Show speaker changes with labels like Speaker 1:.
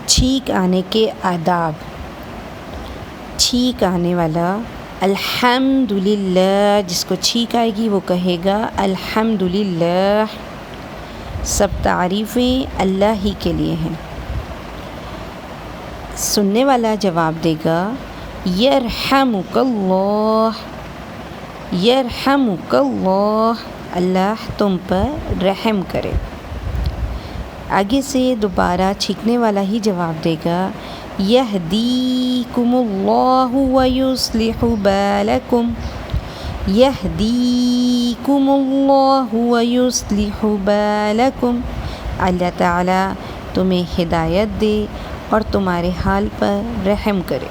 Speaker 1: छींक आने के आदाब। छींक आने वाला अल्हम्दुलिल्लाह, जिसको छींक आएगी वो कहेगा अल्हम्दुलिल्लाह। सब तारीफ़ें अल्लाह ही के लिए हैं। सुनने वाला जवाब देगा यरहमुकल्लाह, यरहमुकल्लाह, अल्लाह तुम पर रहम करे। आगे से दोबारा छींकने वाला ही जवाब देगा यहदीकुमुल्लाहु व युस्लिहु बालकुम, यहदीकुमुल्लाहु व युस्लिहु बालकुम। अल्लाह ताला तुम्हें हिदायत दे और तुम्हारे हाल पर रहम करे।